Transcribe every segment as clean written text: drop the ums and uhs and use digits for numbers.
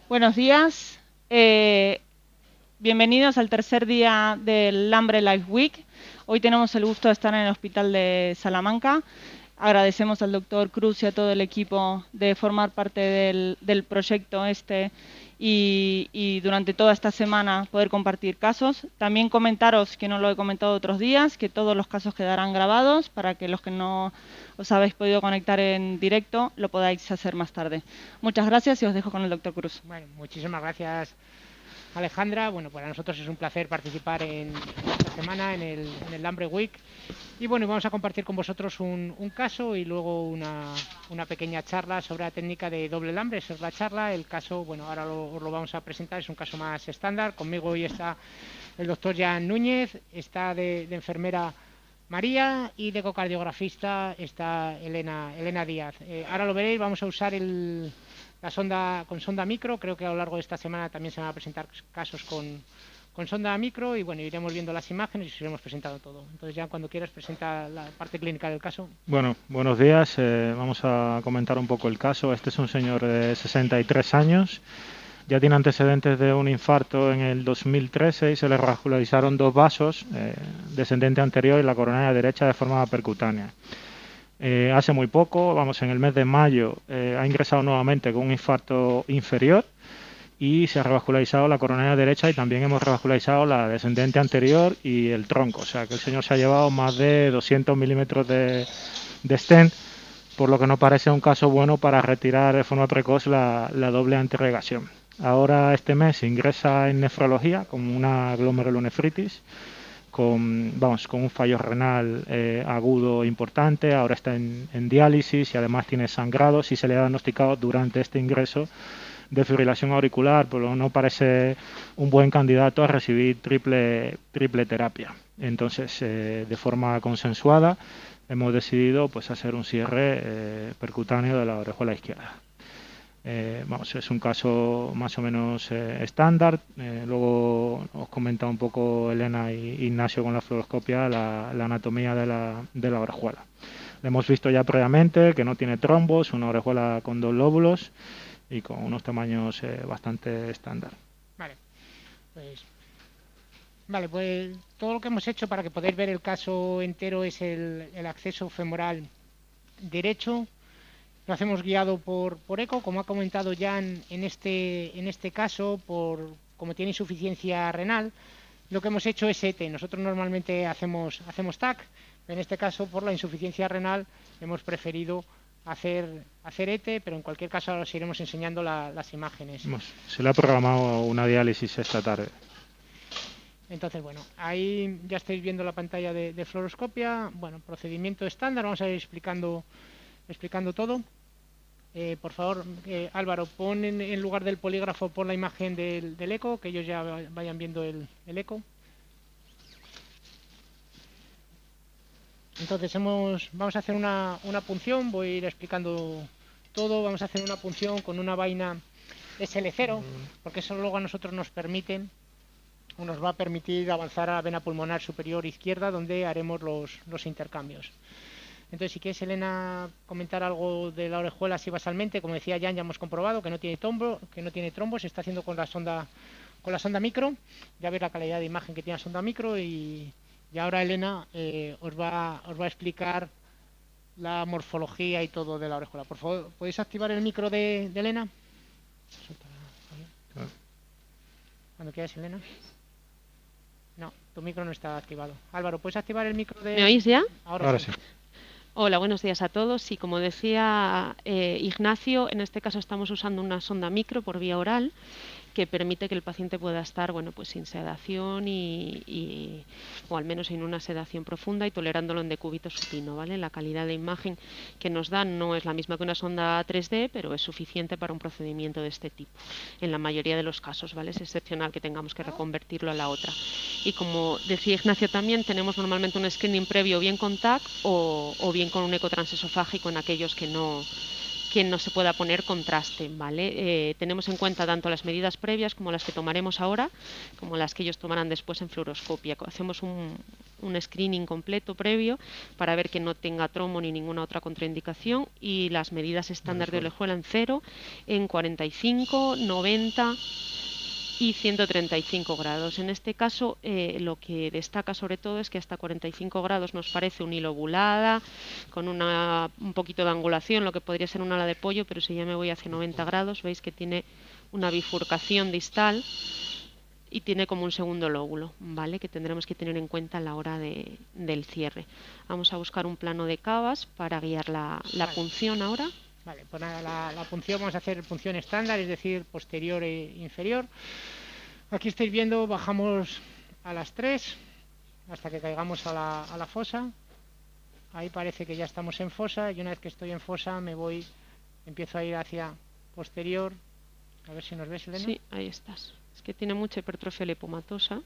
Buenos días. Bienvenidos al tercer día del Hambre Life Week. Hoy tenemos el gusto de estar en el Hospital de Salamanca. Agradecemos al doctor Cruz y a todo el equipo de formar parte del proyecto y durante toda esta semana poder compartir casos. También comentaros, que no lo he comentado otros días, que todos los casos quedarán grabados para que los que no os habéis podido conectar en directo lo podáis hacer más tarde. Muchas gracias y os dejo con el doctor Cruz. Bueno, muchísimas gracias, Alejandra. Bueno, para nosotros es un placer participar en esta semana en el Hambre Week. Y bueno, vamos a compartir con vosotros un caso y luego una pequeña charla sobre la técnica de doble hambre. Esa es la charla. El caso, bueno, ahora os lo vamos a presentar, es un caso más estándar. Conmigo hoy está el doctor Jan Núñez, está de enfermera María y de ecocardiografista está Elena Díaz. Ahora lo veréis, vamos a usar la sonda con sonda micro. Creo que a lo largo de esta semana también se van a presentar casos con sonda micro y bueno, iremos viendo las imágenes y os iremos presentando todo. Entonces ya cuando quieras presenta la parte clínica del caso. Bueno, buenos días. Vamos a comentar un poco el caso. Este es un señor de 63 años. Ya tiene antecedentes de un infarto en el 2013 y se le vascularizaron dos vasos, descendente anterior y la coronaria derecha de forma percutánea. Hace muy poco, vamos, en el mes de mayo, ha ingresado nuevamente con un infarto inferior y se ha revascularizado la coronaria derecha y también hemos revascularizado la descendente anterior y el tronco. O sea que el señor se ha llevado más de 200 milímetros de stent, por lo que no parece un caso bueno para retirar de forma precoz la doble antirregación. Ahora este mes ingresa en nefrología con una glomerulonefritis, con un fallo renal agudo importante. Ahora está en diálisis y además tiene sangrados y se le ha diagnosticado durante este ingreso de fibrilación auricular, pero no parece un buen candidato a recibir triple terapia. Entonces, de forma consensuada, hemos decidido pues hacer un cierre percutáneo de la orejuela izquierda. Es un caso más o menos estándar. Luego os comenta un poco Elena y Ignacio con la fluoroscopia la anatomía de la orejuela. Le hemos visto ya previamente que no tiene trombos, una orejuela con dos lóbulos y con unos tamaños bastante estándar. Pues todo lo que hemos hecho para que podáis ver el caso entero es el acceso femoral derecho. Lo hacemos guiado por eco, como ha comentado Jan en este caso, como tiene insuficiencia renal. Lo que hemos hecho es ET. Nosotros normalmente hacemos TAC, en este caso por la insuficiencia renal hemos preferido hacer ET, pero en cualquier caso ahora os iremos enseñando las imágenes. Se le ha programado una diálisis esta tarde. Entonces, bueno, ahí ya estáis viendo la pantalla de fluoroscopia. Bueno, procedimiento estándar, vamos a ir explicando todo. Por favor, Álvaro, pon en lugar del polígrafo, pon la imagen del eco, que ellos ya vayan viendo el eco. Entonces vamos a hacer una punción, voy a ir explicando todo. Vamos a hacer una punción con una vaina SL0, porque eso luego a nosotros nos va a permitir avanzar a la vena pulmonar superior izquierda, donde haremos los intercambios. Entonces, si quieres, Elena, comentar algo de la orejuela así basalmente. Como decía Jan, ya hemos comprobado que no tiene trombo, se está haciendo con la sonda micro. Ya veis la calidad de imagen que tiene la sonda micro y ahora Elena os va a explicar la morfología y todo de la orejuela. Por favor, ¿podéis activar el micro de Elena? Cuando quieras, Elena. No, tu micro no está activado. Álvaro, ¿puedes activar el micro de...? ¿Me oís ya? Ahora sí. Hola, buenos días a todos. Y como decía Ignacio, en este caso estamos usando una sonda micro por vía oral que permite que el paciente pueda estar, bueno, pues sin sedación o al menos en una sedación profunda y tolerándolo en decúbito supino, ¿vale? La calidad de imagen que nos dan no es la misma que una sonda 3D, pero es suficiente para un procedimiento de este tipo. En la mayoría de los casos, ¿vale? Es excepcional que tengamos que reconvertirlo a la otra. Y como decía Ignacio también, tenemos normalmente un screening previo bien con TAC o bien con un eco transesofágico en aquellos que no que no se pueda poner contraste, ¿vale? Tenemos en cuenta tanto las medidas previas como las que tomaremos ahora, como las que ellos tomarán después en fluoroscopia. Hacemos un screening completo previo para ver que no tenga tromo ni ninguna otra contraindicación, y las medidas estándar de Orejuela en 0, en 45, 90 y 135 grados. En este caso, lo que destaca sobre todo es que hasta 45 grados nos parece unilobulada, con un poquito de angulación, lo que podría ser un ala de pollo, pero si ya me voy hacia 90 grados, veis que tiene una bifurcación distal y tiene como un segundo lóbulo, ¿vale? Que tendremos que tener en cuenta a la hora del cierre. Vamos a buscar un plano de cavas para guiar la punción ahora. Vale, pues nada, la punción vamos a hacer punción estándar, es decir, posterior e inferior. Aquí estáis viendo, bajamos a las 3 hasta que caigamos a la fosa. Ahí parece que ya estamos en fosa, y una vez que estoy en fosa empiezo a ir hacia posterior. A ver si nos ves, Elena. Sí, ahí estás. Es que tiene mucha hipertrofia lipomatosa.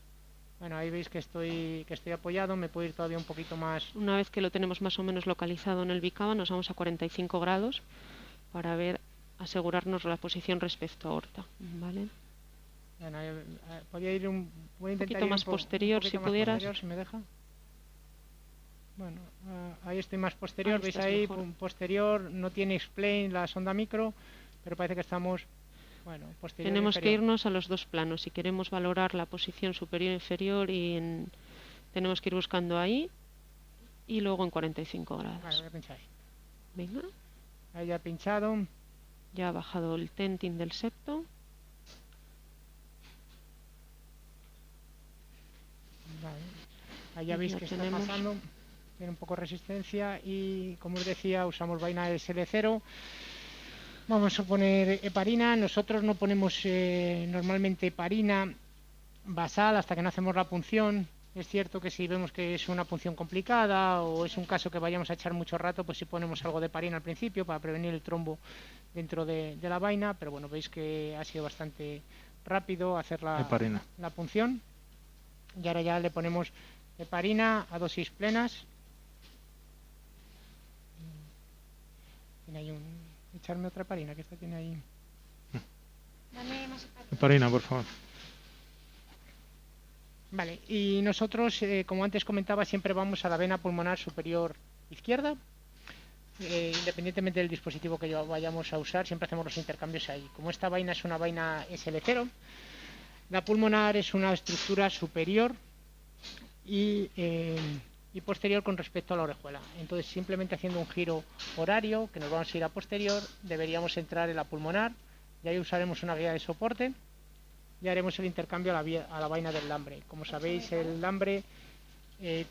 Bueno, ahí veis que estoy apoyado, me puedo ir todavía un poquito más. Una vez que lo tenemos más o menos localizado en el bicava, nos vamos a 45 grados para asegurarnos la posición respecto a aorta, ¿vale? Bueno, voy a intentar un poquito más posterior, si pudieras. Posterior, si me deja. Bueno, ahí estoy más posterior, Ahí veis estás ahí, mejor. Posterior, no tiene explain la sonda micro, pero parece que estamos, bueno, posterior. Tenemos inferior. que irnos a los dos planos. Si queremos valorar la posición superior e inferior, tenemos que ir buscando ahí y luego en 45 grados. Vale, voy a pinchar ahí. Venga. Ahí ya he pinchado. Ya ha bajado el tenting del septo. Vale. Ahí ya veis que está pasando. Tiene un poco de resistencia y, como os decía, usamos vaina SL0. Vamos a poner heparina. Nosotros no ponemos normalmente heparina basal hasta que no hacemos la punción. Es cierto que si vemos que es una punción complicada o es un caso que vayamos a echar mucho rato, pues sí ponemos algo de heparina al principio para prevenir el trombo dentro de la vaina. Pero bueno, veis que ha sido bastante rápido hacer la punción. Y ahora ya le ponemos heparina a dosis plenas. Tiene ahí echarme otra heparina, que esta tiene ahí. Dame más heparina, por favor. Vale, y nosotros, como antes comentaba, siempre vamos a la vena pulmonar superior izquierda. Independientemente del dispositivo que vayamos a usar, siempre hacemos los intercambios ahí. Como esta vaina es una vaina SL0, la pulmonar es una estructura superior y posterior con respecto a la orejuela. Entonces, simplemente haciendo un giro horario, que nos vamos a ir a posterior, deberíamos entrar en la pulmonar, y ahí usaremos una guía de soporte y haremos el intercambio a la vaina del lambre. Como sabéis, el lambre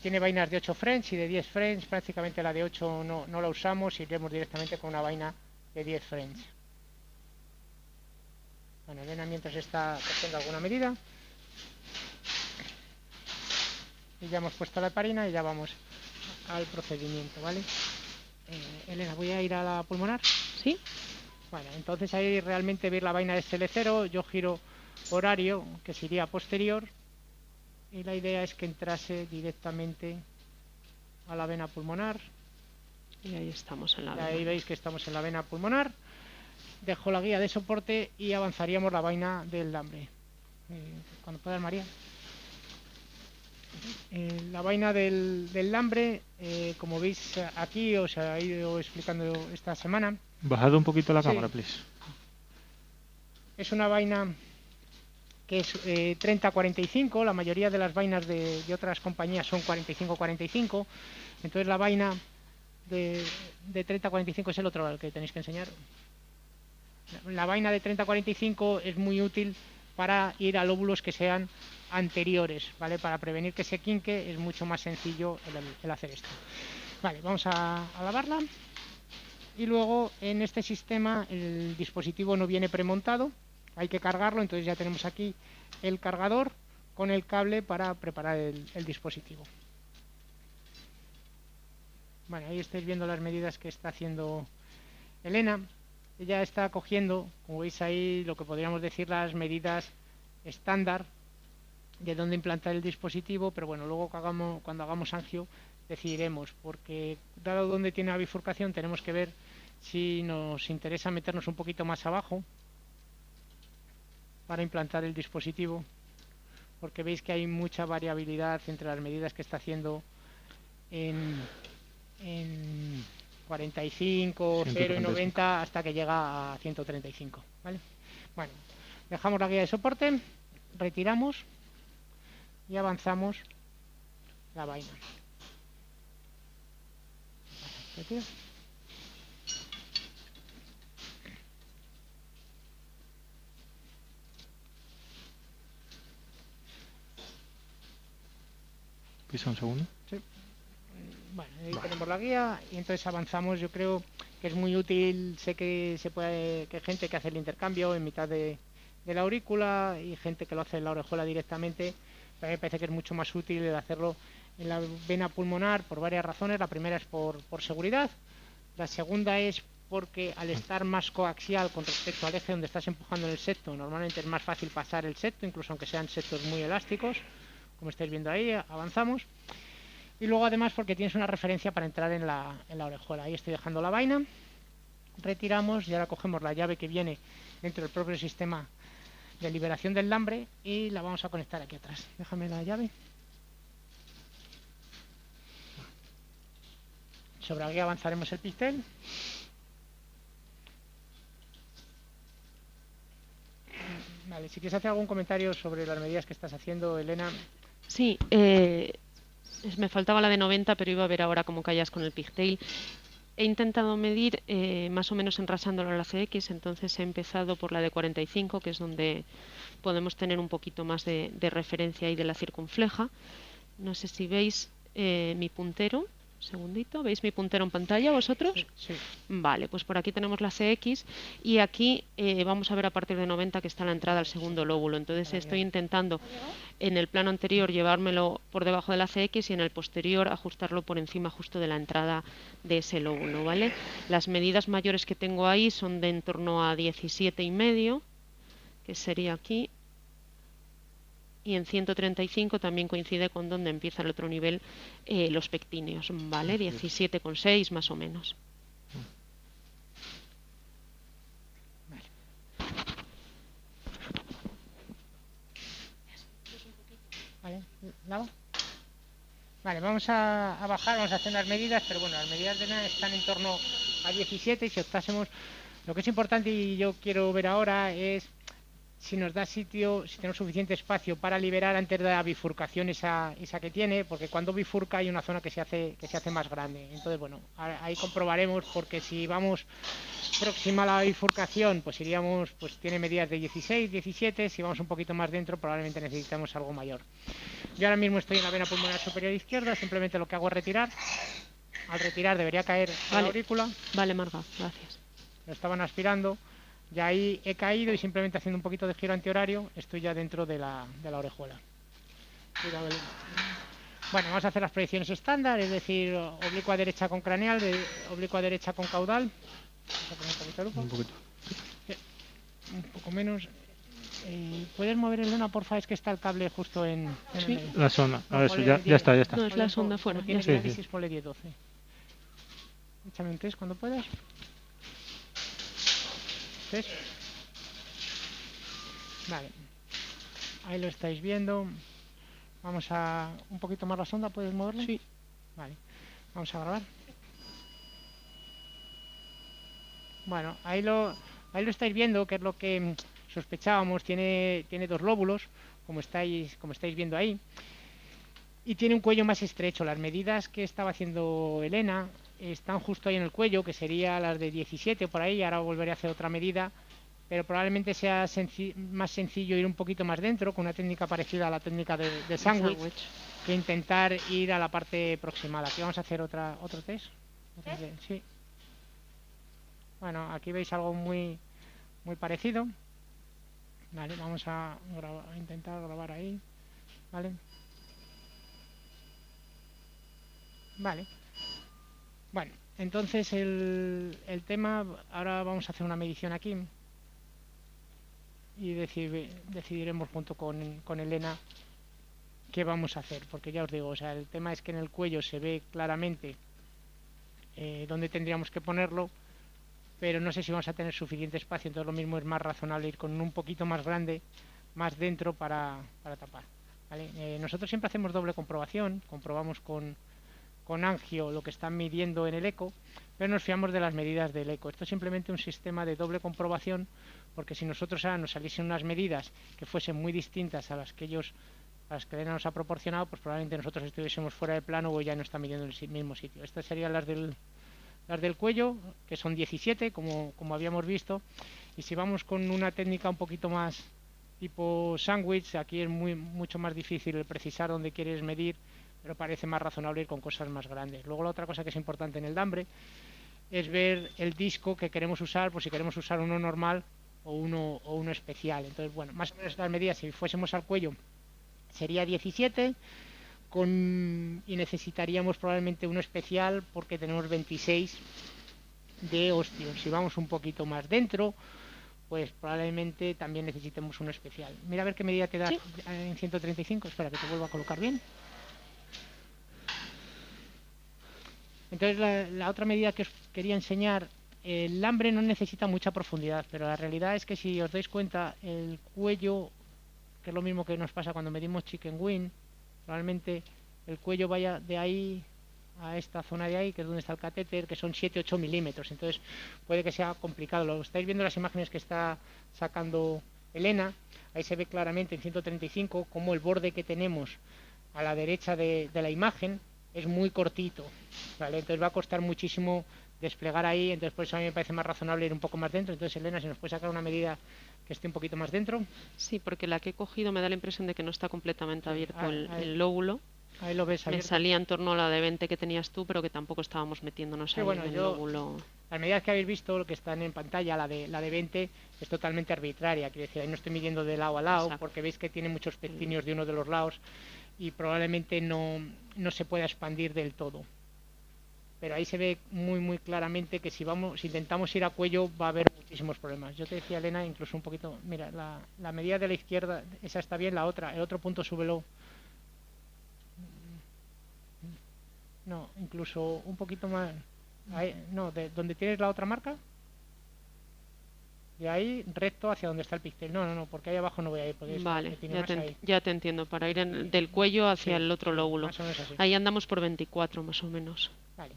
tiene vainas de 8 French y de 10 French. Prácticamente la de 8 no la usamos, y iremos directamente con una vaina de 10 French. Bueno, Elena, mientras está cogiendo alguna medida, y ya hemos puesto la heparina y ya vamos al procedimiento, ¿vale? Elena, voy a ir a la pulmonar. Sí. Bueno, entonces ahí realmente ver la vaina de SL0, yo giro horario, que sería posterior, y la idea es que entrase directamente a la vena pulmonar. Y ahí estamos en la vena. Ahí veis que estamos en la vena pulmonar. Dejo la guía de soporte y avanzaríamos la vaina del lambre. Cuando puedas, María. La vaina del lambre, como veis aquí, os he ido explicando esta semana. Bajad un poquito la cámara, please. Es una vaina que es 30-45, la mayoría de las vainas de otras compañías son 45-45, entonces la vaina de 30-45 es el otro al que tenéis que enseñar. La vaina de 30-45 es muy útil para ir a lóbulos que sean anteriores, ¿vale? Para prevenir que se quinque es mucho más sencillo el hacer esto. Vale, vamos a lavarla. Y luego en este sistema el dispositivo no viene premontado, hay que cargarlo, entonces ya tenemos aquí el cargador con el cable para preparar el dispositivo. Bueno, ahí estáis viendo las medidas que está haciendo Elena. Ella está cogiendo, como veis ahí, lo que podríamos decir las medidas estándar de dónde implantar el dispositivo, pero bueno, luego cuando hagamos angio decidiremos, porque dado dónde tiene la bifurcación tenemos que ver si nos interesa meternos un poquito más abajo para implantar el dispositivo, porque veis que hay mucha variabilidad entre las medidas que está haciendo en 45, 0 y 90 hasta que llega a 135, ¿vale? Bueno, dejamos la guía de soporte, retiramos y avanzamos la vaina. Retiro. Pisa un segundo. Sí. Bueno, ahí tenemos la guía y entonces avanzamos. Yo creo que es muy útil. Sé que que hay gente que hace el intercambio en mitad de la aurícula y gente que lo hace en la orejuela directamente. Pero a mí me parece que es mucho más útil el hacerlo en la vena pulmonar por varias razones. La primera es por seguridad. La segunda es porque al estar más coaxial con respecto al eje donde estás empujando en el septo, normalmente es más fácil pasar el septo, incluso aunque sean septos muy elásticos. Como estáis viendo ahí, avanzamos. Y luego además porque tienes una referencia para entrar en la orejuela. Ahí estoy dejando la vaina. Retiramos y ahora cogemos la llave que viene dentro del propio sistema de liberación del lambre y la vamos a conectar aquí atrás. Déjame la llave. Sobre aquí avanzaremos el pixel. Vale, si quieres hacer algún comentario sobre las medidas que estás haciendo, Elena. Sí, me faltaba la de 90, pero iba a ver ahora cómo callas con el pigtail. He intentado medir más o menos enrasándolo a la CX, entonces he empezado por la de 45, que es donde podemos tener un poquito más de referencia y de la circunfleja. No sé si veis mi puntero. Segundito, ¿veis mi puntero en pantalla vosotros? Sí. Vale, pues por aquí tenemos la CX y aquí vamos a ver a partir de 90 que está la entrada al segundo lóbulo. Entonces estoy intentando en el plano anterior llevármelo por debajo de la CX y en el posterior ajustarlo por encima justo de la entrada de ese lóbulo, ¿vale? Las medidas mayores que tengo ahí son de en torno a 17,5, que sería aquí. Y en 135 también coincide con donde empieza el otro nivel, los pectíneos, ¿vale? 17,6 más o menos. Vale, ¿lava? Vale, vamos a bajar, vamos a hacer unas medidas, pero bueno, las medidas de nada están en torno a 17 y si optásemos, lo que es importante y yo quiero ver ahora es si nos da sitio, si tenemos suficiente espacio para liberar antes de la bifurcación esa que tiene, porque cuando bifurca hay una zona que se hace más grande. Entonces, bueno, ahí comprobaremos, porque si vamos próxima a la bifurcación, pues iríamos, pues tiene medidas de 16, 17, si vamos un poquito más dentro probablemente necesitamos algo mayor. Yo ahora mismo estoy en la vena pulmonar superior izquierda, simplemente lo que hago es retirar. Al retirar debería caer a la aurícula. Vale, Marga, gracias. Lo estaban aspirando. Ya ahí he caído y simplemente haciendo un poquito de giro antihorario estoy ya dentro de la orejuela. Bueno, vamos a hacer las proyecciones estándar, es decir, oblicua derecha con craneal, oblicua derecha con caudal. Vamos a poner un poquito de lupa. Un poquito. Un poco menos. ¿Puedes mover el Elena, porfa? Es que está el cable justo en el medio. La sonda. No, A ver, ya está. No, es la sonda fuera. Como tiene Sí, diálisis, ponle 10-12. Échame un test cuando puedas. ¿Ves? Vale, ahí lo estáis viendo. Vamos a un poquito más la sonda, ¿puedes moverlo? Sí. Vale, vamos a grabar. Bueno, ahí lo estáis viendo, que es lo que sospechábamos. Tiene dos lóbulos, como estáis viendo ahí, y tiene un cuello más estrecho. Las medidas que estaba haciendo Elena están justo ahí en el cuello, que sería las de 17 por ahí. Ahora volveré a hacer otra medida, pero probablemente sea más sencillo ir un poquito más dentro, con una técnica parecida a la técnica de sándwich, que intentar ir a la parte proximal. Aquí vamos a hacer otro test. Sí. Bueno, aquí veis algo muy parecido. Vale, vamos a intentar grabar ahí. Vale. Bueno, entonces el tema, ahora vamos a hacer una medición aquí y decidiremos junto con Elena qué vamos a hacer, porque ya os digo, o sea, el tema es que en el cuello se ve claramente dónde tendríamos que ponerlo, pero no sé si vamos a tener suficiente espacio, entonces lo mismo es más razonable ir con un poquito más grande, más dentro para tapar, ¿vale? Nosotros siempre hacemos doble comprobación, comprobamos con Angio lo que están midiendo en el eco, pero nos fiamos de las medidas del eco. Esto es simplemente un sistema de doble comprobación, porque si nosotros ahora nos saliesen unas medidas que fuesen muy distintas a las que ellos, a las que Elena nos ha proporcionado, pues probablemente nosotros estuviésemos fuera de plano o ya no está midiendo en el mismo sitio. Estas serían las del cuello, que son 17, como habíamos visto, y si vamos con una técnica un poquito más tipo sándwich, aquí es mucho más difícil el precisar dónde quieres medir, pero parece más razonable ir con cosas más grandes. Luego la otra cosa que es importante en el dambre es ver el disco que queremos usar, por si queremos usar uno normal o uno especial. Entonces, bueno, más o menos las medidas, si fuésemos al cuello, sería 17, y necesitaríamos probablemente uno especial porque tenemos 26 de osteo. Si vamos un poquito más dentro, pues probablemente también necesitemos uno especial. Mira a ver qué medida te da. ¿Sí? En 135. Espera que te vuelva a colocar bien. Entonces la otra medida que os quería enseñar, el lambre no necesita mucha profundidad, pero la realidad es que si os dais cuenta, el cuello, que es lo mismo que nos pasa cuando medimos chicken wing, probablemente el cuello vaya de ahí a esta zona de ahí, que es donde está el catéter, que son 7-8 milímetros. Entonces puede que sea complicado. Lo estáis viendo en las imágenes que está sacando Elena. Ahí se ve claramente en 135 como el borde que tenemos a la derecha de la imagen es muy cortito, ¿vale? Entonces va a costar muchísimo desplegar ahí. Entonces por eso a mí me parece más razonable ir un poco más dentro. Entonces, Elena, si nos puede sacar una medida que esté un poquito más dentro. Sí, porque la que he cogido me da la impresión de que no está completamente abierto el lóbulo. Ahí lo ves abierto. Me salía en torno a la de 20 que tenías tú, pero que tampoco estábamos metiéndonos ahí en el lóbulo. Las medidas que habéis visto, lo que están en pantalla, la de 20, es totalmente arbitraria. Quiere decir, ahí no estoy midiendo de lado a lado. Exacto. Porque veis que tiene muchos pectinios de uno de los lados y probablemente no se pueda expandir del todo. Pero ahí se ve muy claramente que si intentamos ir a cuello va a haber muchísimos problemas. Yo te decía, Elena, incluso un poquito, mira, la medida de la izquierda, esa está bien, la otra, el otro punto súbelo. No, incluso un poquito más. Ahí, no, de donde tienes la otra marca. De ahí recto hacia donde está el píxel. No, porque ahí abajo no voy a ir. Vale, ya te entiendo. Para ir del cuello hacia el otro lóbulo. Más o menos así. Ahí andamos por 24 más o menos. Vale.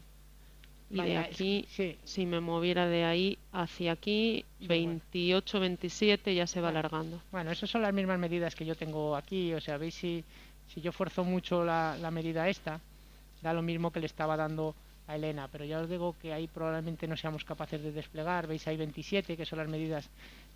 Y de aquí, si me moviera de ahí hacia aquí, 28, 27 ya se va alargando. Bueno, esas son las mismas medidas que yo tengo aquí. O sea, veis si yo fuerzo mucho la medida esta, da lo mismo que le estaba dando a Elena, pero ya os digo que ahí probablemente no seamos capaces de desplegar. Veis ahí 27, que son las medidas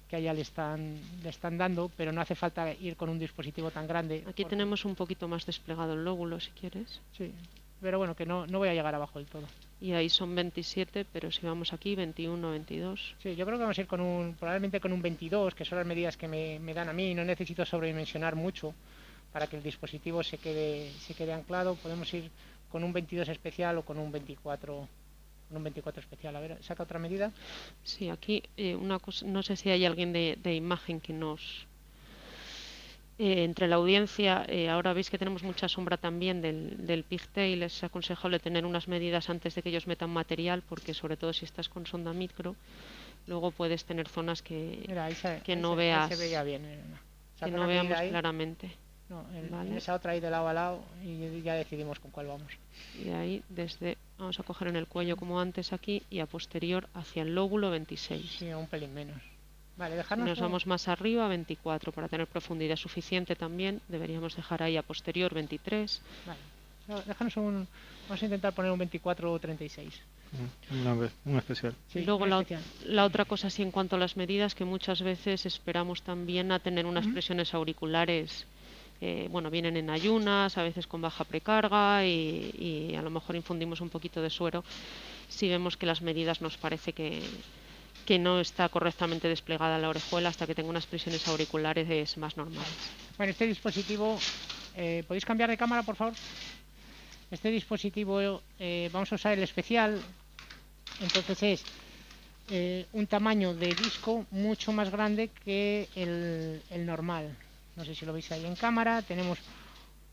que a ella le están dando, pero no hace falta ir con un dispositivo tan grande. Aquí tenemos un poquito más desplegado el lóbulo, si quieres. Sí, pero bueno, que no voy a llegar abajo del todo. Y ahí son 27, pero si vamos aquí, 21, 22. Sí, yo creo que vamos a ir probablemente con un 22, que son las medidas que me dan a mí. No necesito sobredimensionar mucho para que el dispositivo se quede anclado. Podemos ir con un 22 especial o con un 24 especial. A ver, saca otra medida. Sí, aquí una cosa, no sé si hay alguien de imagen que nos... entre la audiencia, ahora veis que tenemos mucha sombra también del pigtail. Es aconsejable tener unas medidas antes de que ellos metan material, porque sobre todo si estás con sonda micro, luego puedes tener zonas que no veas, ahí se veía bien, que no veamos claramente. No, en esa otra ahí de lado a lado y ya decidimos con cuál vamos. Y de ahí vamos a coger en el cuello como antes aquí y a posterior hacia el lóbulo 26. Sí, un pelín menos. Vale, nos vamos más arriba, 24, para tener profundidad suficiente también. Deberíamos dejar ahí a posterior 23. Vale, no, déjanos vamos a intentar poner un 24 o 36. Un especial. Sí, luego la otra cosa, sí, en cuanto a las medidas, que muchas veces esperamos también a tener unas presiones auriculares. Vienen en ayunas, a veces con baja precarga y a lo mejor infundimos un poquito de suero si vemos que las medidas nos parece que no está correctamente desplegada la orejuela hasta que tenga unas presiones auriculares más normales. Bueno, este dispositivo, ¿podéis cambiar de cámara, por favor? Este dispositivo vamos a usar el especial, entonces es un tamaño de disco mucho más grande que el normal. No sé si lo veis ahí en cámara. Tenemos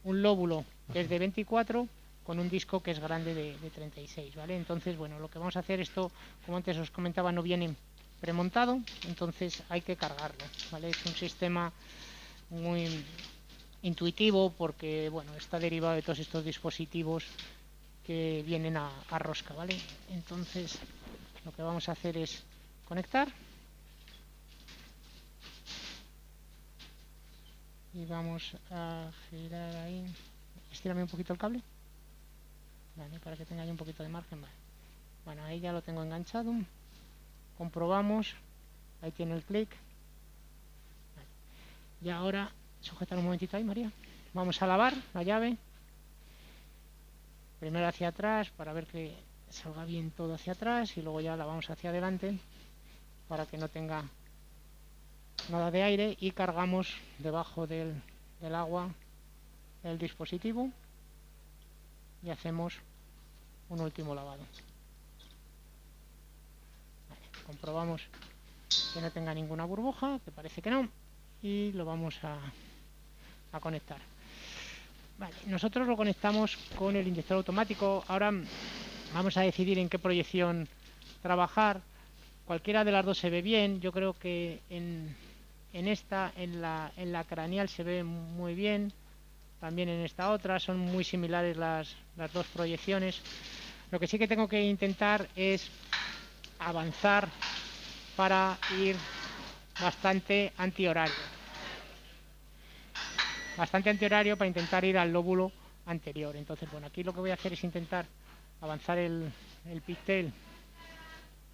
un lóbulo que es de 24 con un disco que es grande de 36, ¿vale? Entonces, bueno, lo que vamos a hacer, esto, como antes os comentaba, no viene premontado, entonces hay que cargarlo, ¿vale? Es un sistema muy intuitivo porque, bueno, está derivado de todos estos dispositivos que vienen a rosca, ¿vale? Entonces, lo que vamos a hacer es conectar y vamos a girar ahí. Estírame un poquito el cable, vale, para que tenga ahí un poquito de margen, vale. Bueno, ahí ya lo tengo enganchado. Comprobamos, ahí tiene el clic. Vale. Y ahora, sujetar un momentito ahí, María. Vamos a lavar la llave. Primero hacia atrás para ver que salga bien todo hacia atrás y luego ya la vamos hacia adelante para que no tenga nada de aire, y cargamos debajo del agua el dispositivo y hacemos un último lavado. Vale, comprobamos que no tenga ninguna burbuja, que parece que no, y lo vamos a conectar. Vale, nosotros lo conectamos con el inyector automático. Ahora vamos a decidir en qué proyección trabajar. Cualquiera de las dos se ve bien. Yo creo que en la craneal se ve muy bien. También en esta otra son muy similares las dos proyecciones. Lo que sí que tengo que intentar es avanzar para ir bastante antihorario. Para intentar ir al lóbulo anterior. Entonces, bueno, aquí lo que voy a hacer es intentar avanzar el pigtail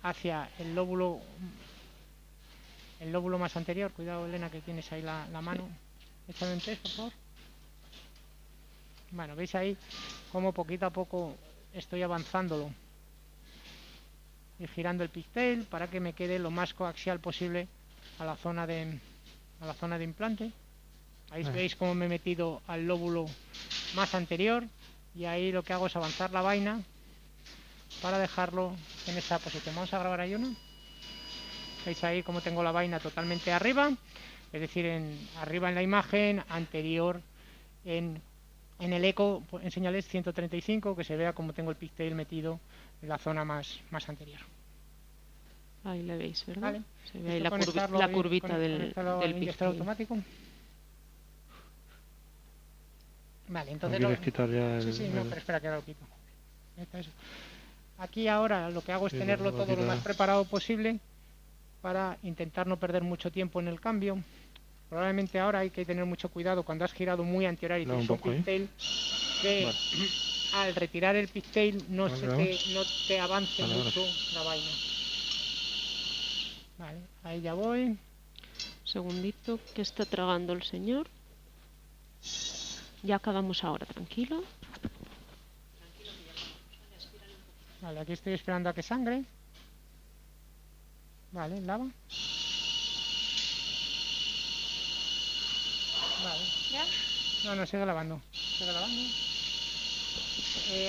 hacia el lóbulo más anterior. Cuidado, Elena, que tienes ahí la mano. Échame un test, por favor. Bueno, veis ahí cómo poquito a poco estoy avanzándolo y girando el pigtail para que me quede lo más coaxial posible a la zona de implante. Ahí veis cómo me he metido al lóbulo más anterior, y ahí lo que hago es avanzar la vaina para dejarlo en esta posición. Vamos a grabar ahí uno. Veis ahí cómo tengo la vaina totalmente arriba, es decir, arriba en la imagen, anterior en el eco, enseñales 135, que se vea cómo tengo el pigtail metido en la zona más anterior. Ahí le veis, ¿verdad? Vale. Se ve ahí la curvita del inyector automático. Vale, entonces ¿No quieres quitar ya el...? Sí, no, pero espera que ahora lo quito. Aquí ahora lo que hago es tenerlo todo lo más preparado posible para intentar no perder mucho tiempo en el cambio. Probablemente ahora hay que tener mucho cuidado cuando has girado muy antihorario y tienes un pigtail, que al retirar el pigtail no te avance mucho la vaina. Vale, ahí ya voy. Un segundito, que está tragando el señor. Ya acabamos ahora, tranquilo. Vale, aquí estoy esperando a que sangre. Vale, lava. Vale. ¿Ya? No, sigue lavando.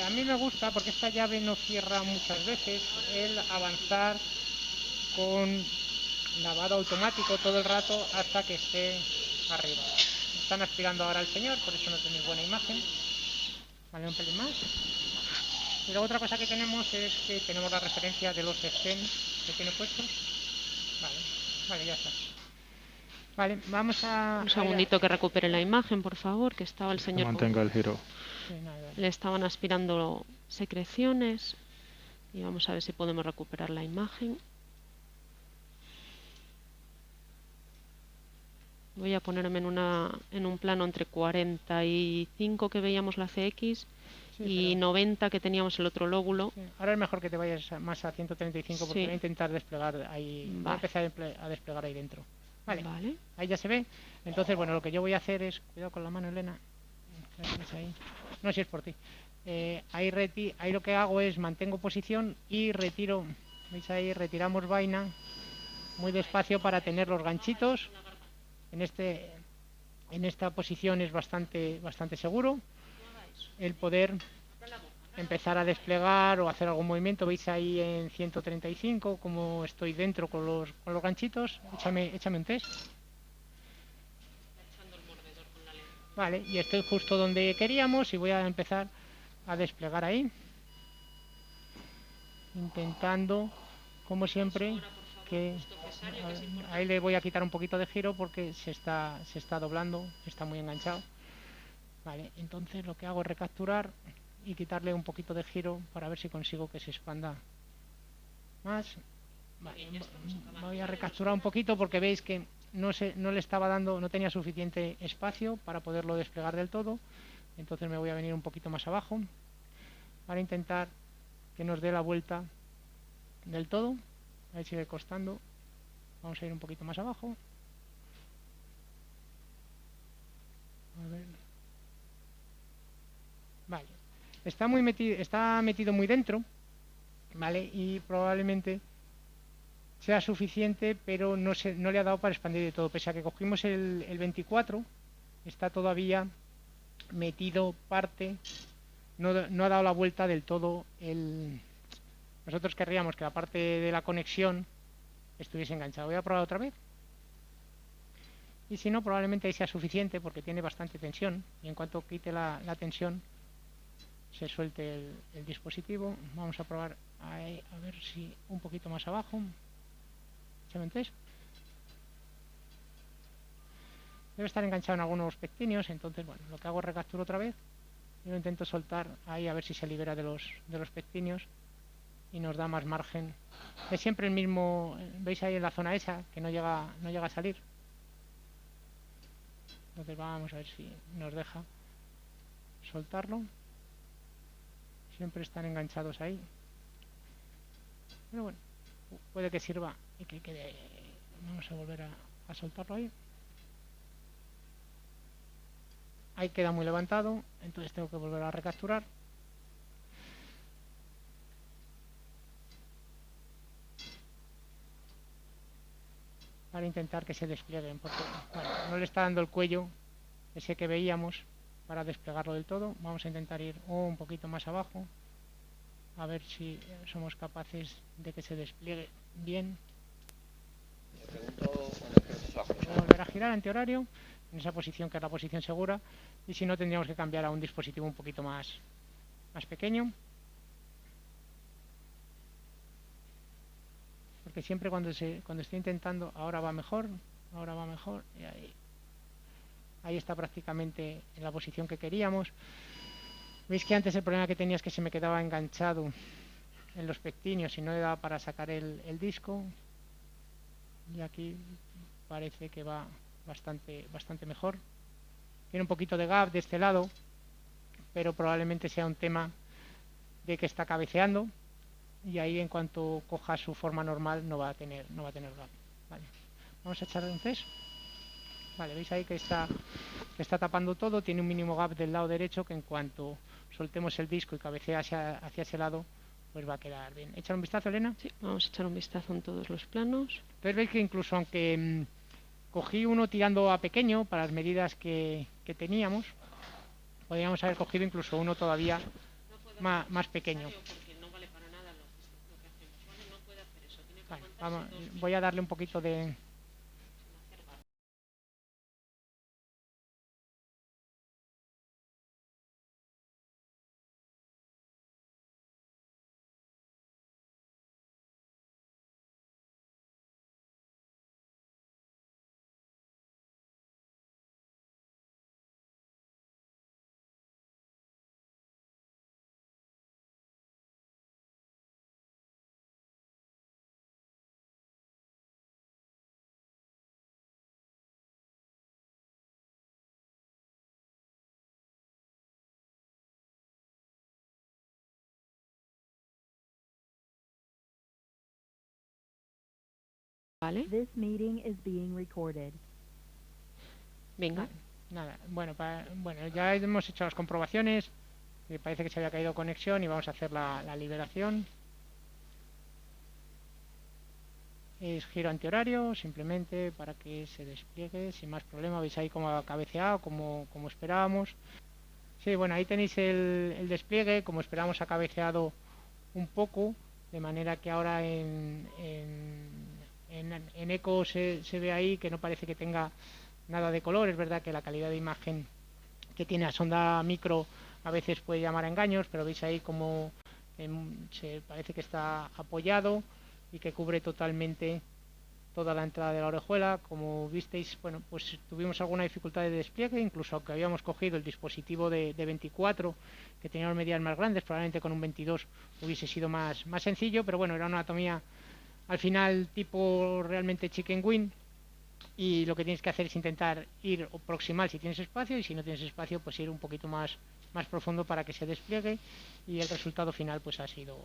A mí me gusta, porque esta llave no cierra muchas veces, el avanzar con lavado automático todo el rato hasta que esté arriba. Están aspirando ahora al señor, por eso no tenéis buena imagen. Vale, un pelín más. Y luego otra cosa que tenemos es que tenemos la referencia de los stents que tiene puestos. Vale, ya está. Vale, vamos a... Un segundito que recupere la imagen, por favor, que estaba el señor... Mantenga el giro. Sí, le estaban aspirando secreciones y vamos a ver si podemos recuperar la imagen. Voy a ponerme en un plano entre 45 que veíamos la CX y 90 que teníamos el otro lóbulo. Sí. Ahora es mejor que te vayas más a 135 porque voy a intentar desplegar ahí, voy a empezar a desplegar ahí dentro. Vale, ahí ya se ve. Entonces, bueno, lo que yo voy a hacer es, cuidado con la mano, Elena. Ahí. No, si es por ti. Ahí lo que hago es mantengo posición y retiro. ¿Veis ahí? Retiramos vaina muy despacio para tener los ganchitos. En esta posición es bastante seguro el poder empezar a desplegar o hacer algún movimiento. Veis ahí en 135 como estoy dentro con los ganchitos. Échame un test. Vale, y estoy justo donde queríamos y voy a empezar a desplegar ahí, intentando, como siempre, que ahí le voy a quitar un poquito de giro porque se está doblando, está muy enganchado. Vale, entonces lo que hago es recapturar y quitarle un poquito de giro para ver si consigo que se expanda más. Vale, voy a recapturar un poquito porque veis que no le estaba dando, no tenía suficiente espacio para poderlo desplegar del todo. Entonces me voy a venir un poquito más abajo para intentar que nos dé la vuelta del todo. Ahí sigue costando. Vamos a ir un poquito más abajo. A ver. Vale. Está metido muy dentro, ¿vale? Y probablemente sea suficiente, pero no le ha dado para expandir de todo. Pese a que cogimos el 24, está todavía metido parte, no ha dado la vuelta del todo. Nosotros querríamos que la parte de la conexión estuviese enganchada. Voy a probar otra vez. Y si no, probablemente ahí sea suficiente porque tiene bastante tensión. Y en cuanto quite la tensión, se suelte el dispositivo. Vamos a probar ahí, a ver si un poquito más abajo. ¿3? Debe estar enganchado en algunos pectinios, entonces bueno, lo que hago es recapturo otra vez y lo intento soltar ahí a ver si se libera de los pectinios y nos da más margen. Es siempre el mismo, veis ahí en la zona esa que no llega a salir. Entonces vamos a ver si nos deja soltarlo. Siempre están enganchados ahí. Pero bueno, puede que sirva y que quede. Vamos a volver a soltarlo ahí. Ahí queda muy levantado, entonces tengo que volver a recapturar. Para intentar que se desplieguen, porque bueno, no le está dando el cuello ese que veíamos para desplegarlo del todo. Vamos a intentar ir un poquito más abajo, a ver si somos capaces de que se despliegue bien. Voy a volver a girar antihorario en esa posición que es la posición segura, y si no tendríamos que cambiar a un dispositivo un poquito más pequeño, porque siempre cuando estoy intentando ahora va mejor y ahí está prácticamente en la posición que queríamos. Veis que antes el problema que tenía es que se me quedaba enganchado en los pectinios y no le daba para sacar el disco, y aquí parece que va bastante mejor. Tiene un poquito de gap de este lado, pero probablemente sea un tema de que está cabeceando, y ahí en cuanto coja su forma normal no va a tener gap. Vale. Vamos a echar un test. Vale, veis ahí que está tapando todo. Tiene un mínimo gap del lado derecho que en cuanto soltemos el disco y cabecea hacia ese lado, pues va a quedar bien. ¿Echar un vistazo, Elena? Sí, vamos a echar un vistazo en todos los planos. Entonces veis que incluso aunque cogí uno tirando a pequeño para las medidas que teníamos, podríamos haber cogido incluso uno todavía más pequeño. Vale, voy a darle un poquito de... Vale. This meeting is being recorded. Venga. Nada, bueno, ya hemos hecho las comprobaciones. Parece que se había caído conexión y vamos a hacer la liberación. Es giro antihorario, simplemente para que se despliegue sin más problema. Veis ahí cómo ha cabeceado, como esperábamos. Sí, bueno, ahí tenéis el despliegue. Como esperábamos, ha cabeceado un poco, de manera que ahora en eco se ve ahí que no parece que tenga nada de color. Es verdad que la calidad de imagen que tiene la sonda micro a veces puede llamar a engaños, pero veis ahí como se parece que está apoyado y que cubre totalmente toda la entrada de la orejuela. Como visteis, bueno, pues tuvimos alguna dificultad de despliegue, incluso aunque habíamos cogido el dispositivo de 24, que tenía unas medidas más grandes, probablemente con un 22 hubiese sido más sencillo, pero bueno, era una anatomía al final tipo realmente chicken wing, y lo que tienes que hacer es intentar ir proximal si tienes espacio, y si no tienes espacio, pues ir un poquito más profundo para que se despliegue, y el resultado final pues ha sido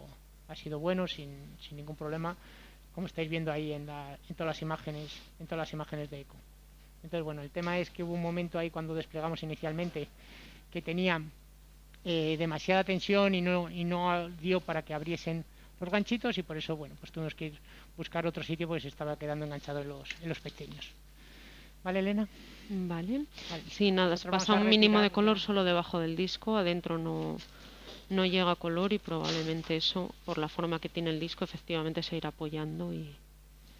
bueno, sin ningún problema, como estáis viendo ahí en todas las imágenes de eco. Entonces, bueno, el tema es que hubo un momento ahí cuando desplegamos inicialmente que tenía demasiada tensión y no dio para que abriesen los ganchitos, y por eso, bueno, pues tuvimos que ir buscar otro sitio porque se estaba quedando enganchado en los pequeños. ¿Vale, Elena? Vale. Vale. Sí, nada, Nosotros pasa vamos a un mínimo de retirar color ya. solo debajo del disco, adentro no llega color, y probablemente eso, por la forma que tiene el disco, efectivamente se irá apoyando y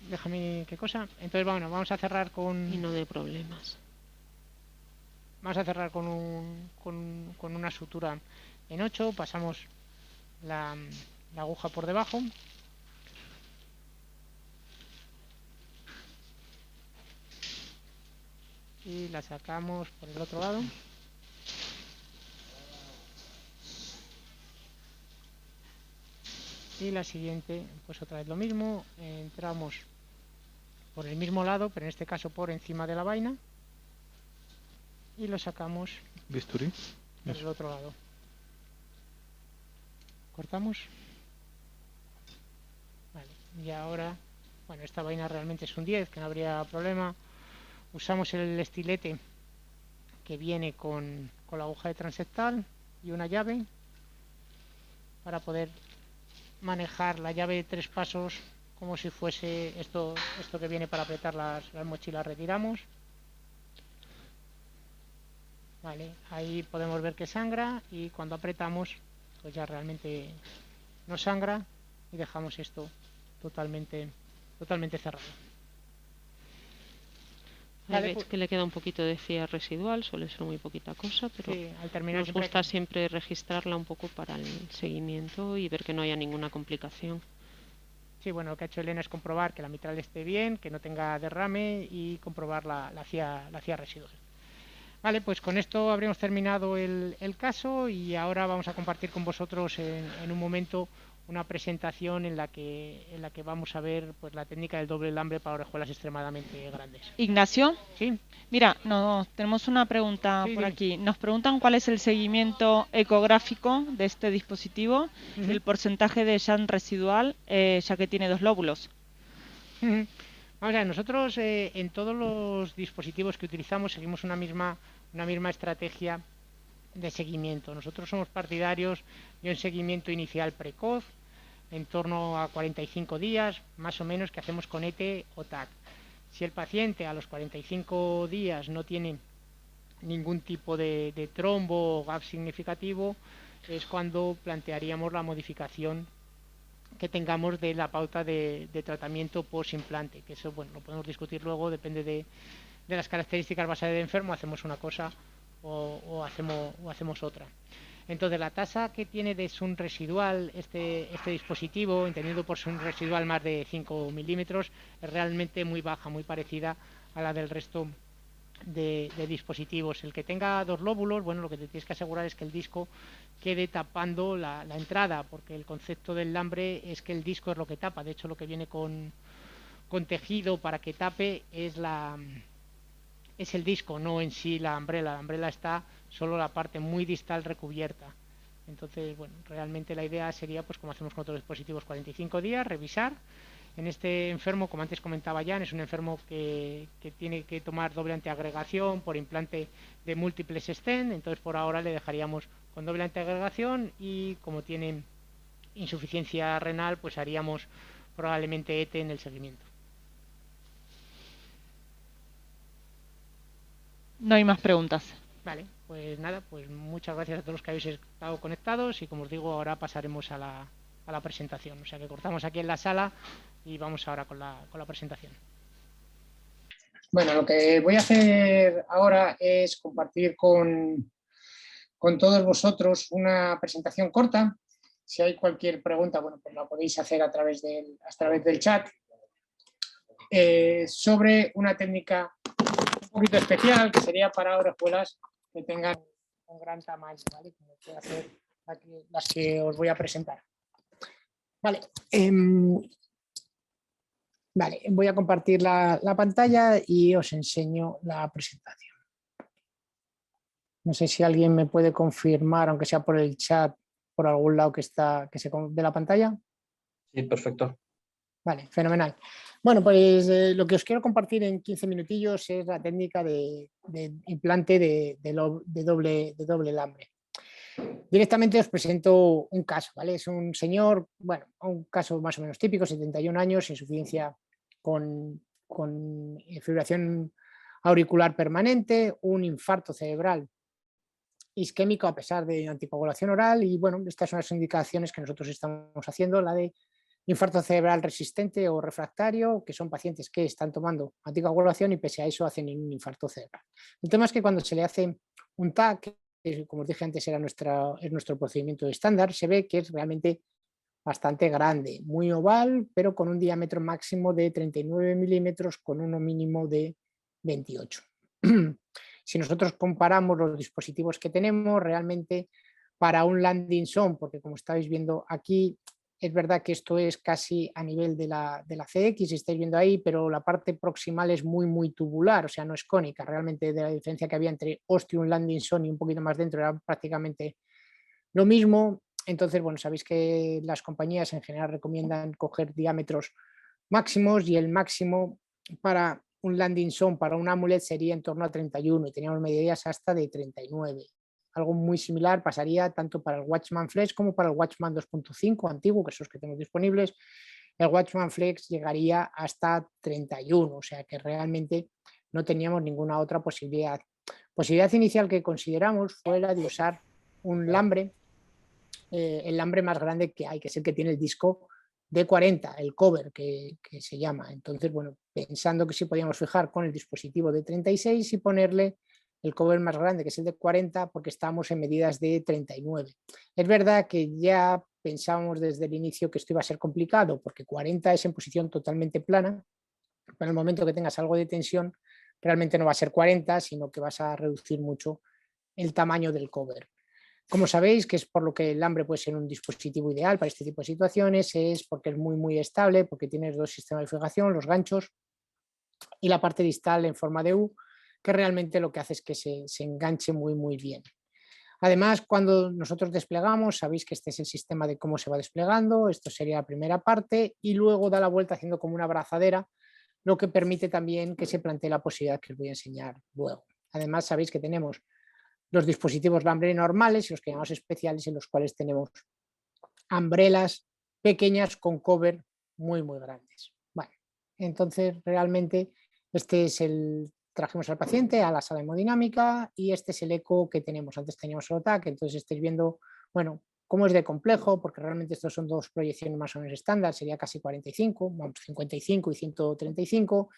Déjame qué cosa. Entonces, bueno, vamos a cerrar no de problemas. Vamos a cerrar con una sutura en 8. Pasamos la aguja por debajo. Y la sacamos por el otro lado. Y la siguiente, pues otra vez lo mismo. Entramos por el mismo lado, pero en este caso por encima de la vaina. Y lo sacamos Bisturí. por el otro lado. Cortamos. Vale. Y ahora, bueno, esta vaina realmente es un 10, que no habría problema. Usamos el estilete que viene con la aguja de transectal y una llave para poder manejar la llave de 3 pasos como si fuese esto que viene para apretar las mochilas. Retiramos. Vale, ahí podemos ver que sangra, y cuando apretamos pues ya realmente no sangra, y dejamos esto totalmente cerrado. Ahí Vale, veis pues, que le queda un poquito de cía residual, suele ser muy poquita cosa, pero sí, al terminar nos gusta siempre registrarla un poco para el seguimiento y ver que no haya ninguna complicación. Sí, bueno, lo que ha hecho Elena es comprobar que la mitral esté bien, que no tenga derrame, y comprobar la cía residual. Vale, pues con esto habríamos terminado el caso, y ahora vamos a compartir con vosotros en un momento una presentación en la que vamos a ver pues la técnica del doble alambre para orejuelas extremadamente grandes. Ignacio, ¿Sí? mira, tenemos una pregunta Sí, por dime. aquí. Nos preguntan cuál es el seguimiento ecográfico de este dispositivo y el porcentaje de shunt residual, ya que tiene 2 lóbulos. Vamos a ver, nosotros en todos los dispositivos que utilizamos seguimos una misma estrategia de seguimiento. Nosotros somos partidarios de un seguimiento inicial precoz, en torno a 45 días, más o menos, que hacemos con ET o TAC. Si el paciente a los 45 días no tiene ningún tipo de trombo o gap significativo, es cuando plantearíamos la modificación que tengamos de la pauta de tratamiento post-implante, que eso, bueno, lo podemos discutir luego, depende de las características basadas del enfermo, hacemos una cosa o hacemos otra. Entonces, la tasa que tiene de shunt residual este dispositivo, entendiendo por shunt residual más de 5 milímetros, es realmente muy baja, muy parecida a la del resto de dispositivos. El que tenga 2 lóbulos, bueno, lo que te tienes que asegurar es que el disco quede tapando la entrada, porque el concepto del alambre es que el disco es lo que tapa. De hecho, lo que viene con tejido para que tape es el disco, no en sí la umbrella. La umbrella está solo la parte muy distal recubierta. Entonces, bueno, realmente la idea sería, pues como hacemos con otros dispositivos, 45 días, revisar. En este enfermo, como antes comentaba Jan, es un enfermo que tiene que tomar doble antiagregación por implante de múltiples stent. Entonces, por ahora le dejaríamos con doble antiagregación, y como tiene insuficiencia renal, pues haríamos probablemente ET en el seguimiento. No hay más preguntas. Vale, pues nada, pues muchas gracias a todos los que habéis estado conectados, y como os digo, ahora pasaremos a la presentación. O sea que cortamos aquí en la sala y vamos ahora con la presentación. Bueno, lo que voy a hacer ahora es compartir con con todos vosotros una presentación corta. Si hay cualquier pregunta, bueno, pues la podéis hacer a través del chat, sobre una técnica un poquito especial que sería para orejuelas que tengan un gran tamaño, ¿vale? Como puede hacer las que os voy a presentar. Vale, vale, voy a compartir la pantalla y os enseño la presentación. No sé si alguien me puede confirmar, aunque sea por el chat, por algún lado que se ve la pantalla. Sí, perfecto. Vale, fenomenal. Bueno, pues lo que os quiero compartir en 15 minutillos es la técnica de implante de doble lambre. Directamente os presento un caso, ¿vale? Es un señor, bueno, un caso más o menos típico, 71 años, insuficiencia con fibrilación auricular permanente, un infarto cerebral isquémico a pesar de anticoagulación oral y bueno, estas son las indicaciones que nosotros estamos haciendo, la de infarto cerebral resistente o refractario, que son pacientes que están tomando anticoagulación y pese a eso hacen un infarto cerebral. El tema es que cuando se le hace un TAC, que como os dije antes es nuestro procedimiento estándar, se ve que es realmente bastante grande, muy oval, pero con un diámetro máximo de 39 milímetros con uno mínimo de 28. Si nosotros comparamos los dispositivos que tenemos, realmente para un landing zone, porque como estáis viendo aquí, es verdad que esto es casi a nivel de la CX, estáis viendo ahí, pero la parte proximal es muy tubular, o sea, no es cónica. Realmente de la diferencia que había entre ostium, landing zone y un poquito más dentro era prácticamente lo mismo. Entonces, bueno, sabéis que las compañías en general recomiendan coger diámetros máximos y el máximo para un landing zone, para un amulet sería en torno a 31 y teníamos medidas hasta de 39. Algo muy similar pasaría tanto para el Watchman Flex como para el Watchman 2.5 antiguo, que son los que tenemos disponibles. El Watchman Flex llegaría hasta 31, o sea que realmente no teníamos ninguna otra posibilidad. Posibilidad inicial que consideramos fue la de usar un lambre, el lambre más grande que hay, que es el que tiene el disco de 40, el cover que se llama. Entonces, bueno, pensando que sí podíamos fijar con el dispositivo de 36 y ponerle el cover más grande, que es el de 40, porque estamos en medidas de 39. Es verdad que ya pensábamos desde el inicio que esto iba a ser complicado, porque 40 es en posición totalmente plana, pero en el momento que tengas algo de tensión, realmente no va a ser 40, sino que vas a reducir mucho el tamaño del cover. Como sabéis, que es por lo que el lambre puede ser un dispositivo ideal para este tipo de situaciones, es porque es muy estable, porque tienes dos sistemas de fijación, los ganchos y la parte distal en forma de U, que realmente lo que hace es que se enganche muy bien. Además, cuando nosotros desplegamos, sabéis que este es el sistema de cómo se va desplegando, esto sería la primera parte y luego da la vuelta haciendo como una abrazadera, lo que permite también que se plantee la posibilidad que os voy a enseñar luego. Además, sabéis que tenemos los dispositivos lambre normales y los que llamamos especiales, en los cuales tenemos umbrelas pequeñas con cover muy grandes. Bueno, entonces realmente este es trajimos al paciente a la sala hemodinámica y este es el eco que tenemos. Antes teníamos solo TAC, entonces estáis viendo, bueno, cómo es de complejo, porque realmente estos son dos proyecciones más o menos estándar, sería casi 45, vamos, 55 y 135.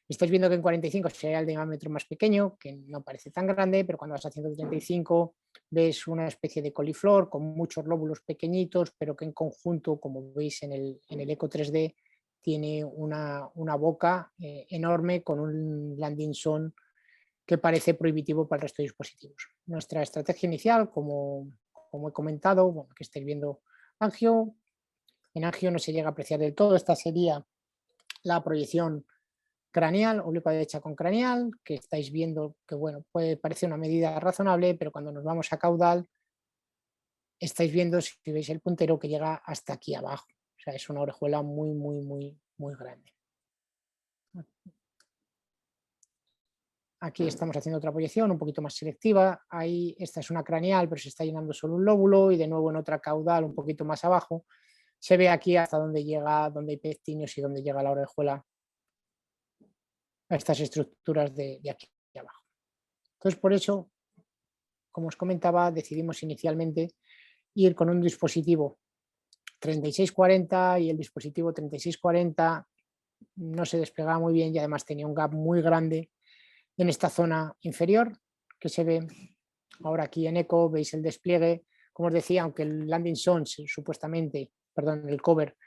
Estáis viendo que en 45 sería el diámetro más pequeño, que no parece tan grande, pero cuando vas a 135 ves una especie de coliflor con muchos lóbulos pequeñitos, pero que en conjunto, como veis en el eco 3D, tiene una boca enorme con un landing zone que parece prohibitivo para el resto de dispositivos. Nuestra estrategia inicial, como he comentado, bueno, que estáis viendo angio, en angio no se llega a apreciar del todo, esta sería la proyección craneal, oblicua derecha con craneal, que estáis viendo que bueno, puede parecer una medida razonable, pero cuando nos vamos a caudal, estáis viendo, si veis el puntero, que llega hasta aquí abajo. O sea, es una orejuela muy grande. Aquí estamos haciendo otra proyección un poquito más selectiva. Ahí esta es una craneal, pero se está llenando solo un lóbulo y de nuevo en otra caudal un poquito más abajo. Se ve aquí hasta donde llega, donde hay pectinios y donde llega la orejuela a estas estructuras de aquí abajo. Entonces, por eso, como os comentaba, decidimos inicialmente ir con un dispositivo 3640 y el dispositivo 3640 no se desplegaba muy bien y además tenía un gap muy grande en esta zona inferior que se ve Ahora aquí en Eco veis el despliegue, como os decía, aunque el landing zone supuestamente, perdón, el cover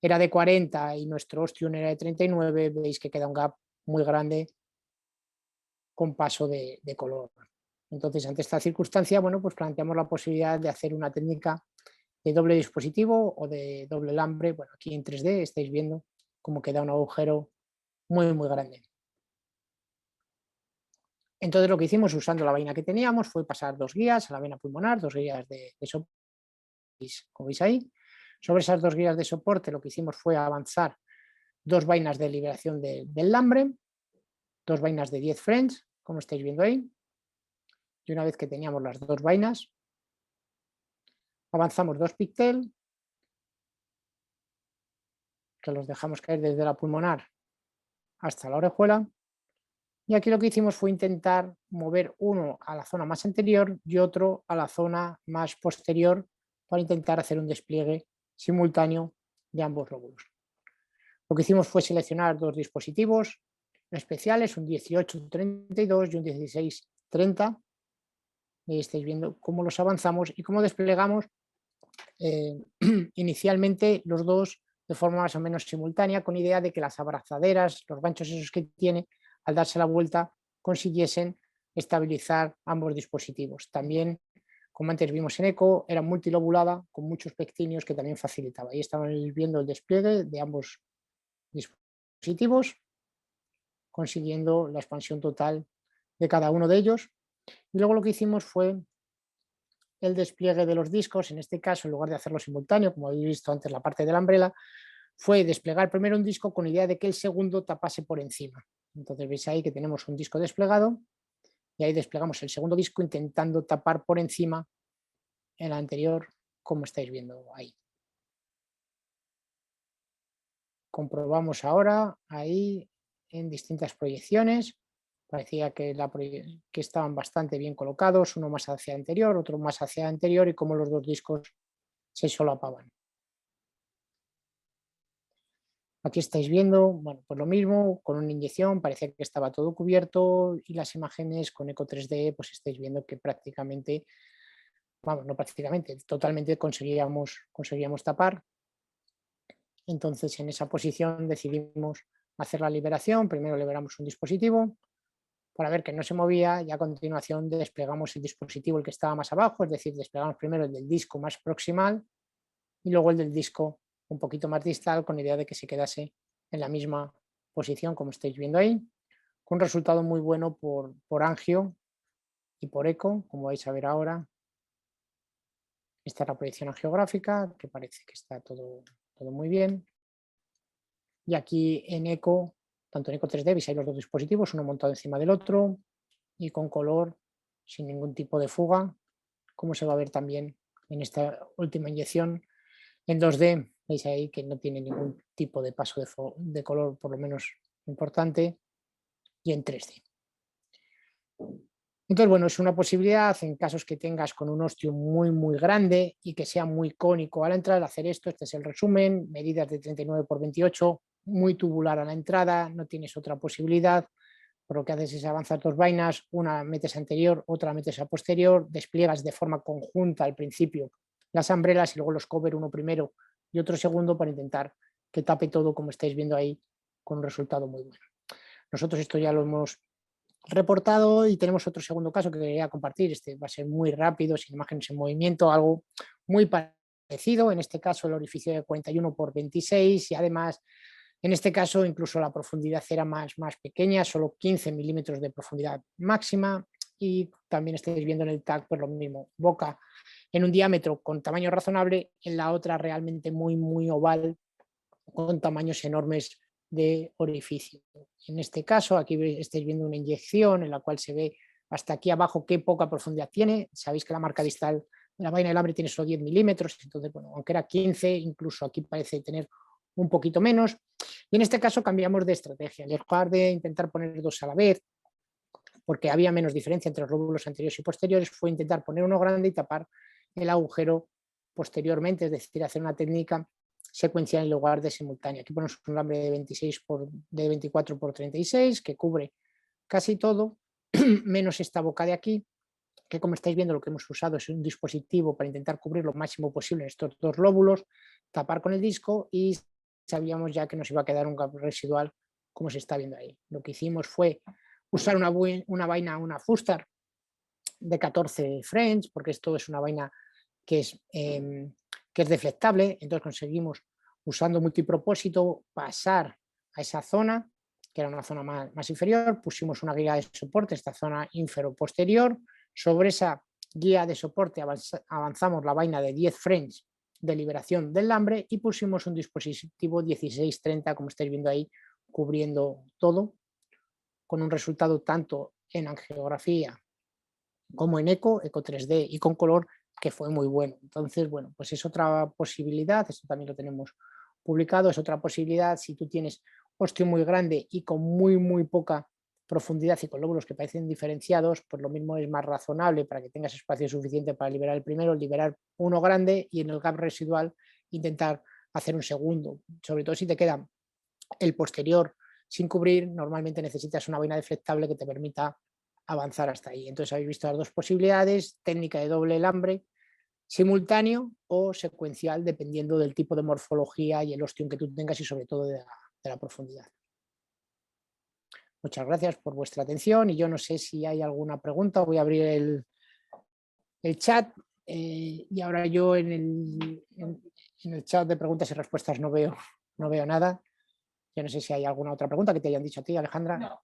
era de 40 y nuestro Ostium era de 39, veis que queda un gap muy grande con paso de color. Entonces, ante esta circunstancia, bueno, pues planteamos la posibilidad de hacer una técnica de doble dispositivo o de doble alambre. Bueno, aquí en 3D estáis viendo cómo queda un agujero muy, muy grande. Entonces, lo que hicimos usando la vaina que teníamos fue pasar 2 guías a la vena pulmonar, 2 guías de soporte, como veis ahí. Sobre esas 2 guías de soporte, lo que hicimos fue avanzar 2 vainas de liberación del lambre, 2 vainas de 10 French, como estáis viendo ahí. Y una vez que teníamos las 2 vainas, avanzamos 2 pictel, que los dejamos caer desde la pulmonar hasta la orejuela. Y aquí lo que hicimos fue intentar mover uno a la zona más anterior y otro a la zona más posterior para intentar hacer un despliegue simultáneo de ambos lóbulos. Lo que hicimos fue seleccionar 2 dispositivos especiales, un 1832 y un 1630. Y estáis viendo cómo los avanzamos y cómo desplegamos inicialmente los dos de forma más o menos simultánea, con idea de que las abrazaderas, los ganchos esos que tiene, al darse la vuelta, consiguiesen estabilizar ambos dispositivos. También, como antes vimos en Eco, era multilobulada con muchos pectinios que también facilitaba. Ahí estaban viendo el despliegue de ambos dispositivos, consiguiendo la expansión total de cada uno de ellos. Y luego lo que hicimos fue el despliegue de los discos. En este caso, en lugar de hacerlo simultáneo, como habéis visto antes la parte de la umbrella, fue desplegar primero un disco con idea de que el segundo tapase por encima. Entonces veis ahí que tenemos un disco desplegado y ahí desplegamos el segundo disco intentando tapar por encima el anterior, como estáis viendo ahí. Comprobamos ahora ahí en distintas proyecciones. Parecía que estaban bastante bien colocados, uno más hacia anterior, otro más hacia anterior, y cómo los dos discos se solapaban. Aquí estáis viendo, bueno, pues lo mismo, con una inyección, parecía que estaba todo cubierto, y las imágenes con Eco 3D, pues estáis viendo que prácticamente, vamos, no prácticamente, totalmente conseguíamos tapar. Entonces, en esa posición decidimos hacer la liberación. Primero liberamos un dispositivo para ver que no se movía, y a continuación desplegamos el dispositivo, el que estaba más abajo, es decir, desplegamos primero el del disco más proximal y luego el del disco un poquito más distal, con idea de que se quedase en la misma posición, como estáis viendo ahí, con un resultado muy bueno por angio y por eco, como vais a ver ahora. Esta es la proyección angiográfica, que parece que está todo muy bien. Y aquí en eco, tanto en Eco 3D, veis ahí los dos dispositivos, uno montado encima del otro y con color, sin ningún tipo de fuga, como se va a ver también en esta última inyección. En 2D, veis ahí que no tiene ningún tipo de paso de color, por lo menos importante, y en 3D. Entonces, bueno, es una posibilidad en casos que tengas con un ostium muy, muy grande y que sea muy cónico a la entrada, hacer esto. Este es el resumen, medidas de 39 por 28, muy tubular a la entrada, no tienes otra posibilidad. Por lo que haces es avanzar 2 vainas, una metes anterior, otra metes a posterior, despliegas de forma conjunta al principio las umbrelas y luego los cover, uno primero y otro segundo, para intentar que tape todo, como estáis viendo ahí, con un resultado muy bueno. Nosotros esto ya lo hemos reportado y tenemos otro segundo caso que quería compartir. Este va a ser muy rápido, sin imágenes en movimiento, algo muy parecido. En este caso el orificio de 41 por 26 y además en este caso incluso la profundidad era más pequeña, solo 15 milímetros de profundidad máxima, y también estáis viendo en el TAC pues lo mismo, boca en un diámetro con tamaño razonable, en la otra realmente muy, muy oval, con tamaños enormes de orificio. En este caso, aquí estáis viendo una inyección en la cual se ve hasta aquí abajo qué poca profundidad tiene. Sabéis que la marca distal de la vaina del hambre tiene solo 10 milímetros, entonces, bueno, aunque era 15, incluso aquí parece tener un poquito menos. Y en este caso cambiamos de estrategia. En lugar de intentar poner 2 a la vez, porque había menos diferencia entre los lóbulos anteriores y posteriores, fue intentar poner uno grande y tapar el agujero posteriormente, es decir, hacer una técnica secuencial en lugar de simultánea. Aquí ponemos un alambre de 24 por 36 que cubre casi todo, menos esta boca de aquí, que como estáis viendo lo que hemos usado es un dispositivo para intentar cubrir lo máximo posible estos dos lóbulos, tapar con el disco y sabíamos ya que nos iba a quedar un gap residual como se está viendo ahí. Lo que hicimos fue usar una vaina, una Fustar de 14 frames, porque esto es una vaina que es deflectable, entonces conseguimos usando multipropósito pasar a esa zona, que era una zona más inferior, pusimos una guía de soporte, esta zona infero-posterior, sobre esa guía de soporte avanzamos la vaina de 10 frames de liberación del alambre y pusimos un dispositivo 1630, como estáis viendo ahí, cubriendo todo, con un resultado tanto en angiografía como en eco 3D y con color, que fue muy bueno. Entonces, bueno, pues es otra posibilidad, esto también lo tenemos publicado, es otra posibilidad si tú tienes osteo muy grande y con muy poca profundidad y con lóbulos que parecen diferenciados, pues lo mismo es más razonable para que tengas espacio suficiente para liberar el primero, liberar uno grande y en el gap residual intentar hacer un segundo, sobre todo si te queda el posterior sin cubrir, normalmente necesitas una vaina deflectable que te permita avanzar hasta ahí. Entonces habéis visto las dos posibilidades, técnica de doble alambre, simultáneo o secuencial, dependiendo del tipo de morfología y el ostium que tú tengas y sobre todo de la profundidad. Muchas gracias por vuestra atención y yo no sé si hay alguna pregunta, voy a abrir el chat y ahora yo en el chat de preguntas y respuestas no veo nada. Yo no sé si hay alguna otra pregunta que te hayan dicho a ti, Alejandra. No.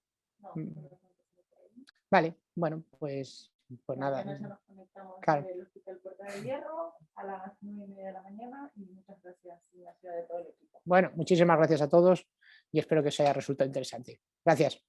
Vale, bueno, pues nada. Nos conectamos claro. en el Hospital Puerta de Hierro a las 9:30 de la mañana y muchas gracias y gracias de todo el equipo. Bueno, muchísimas gracias a todos y espero que os haya resultado interesante. Gracias.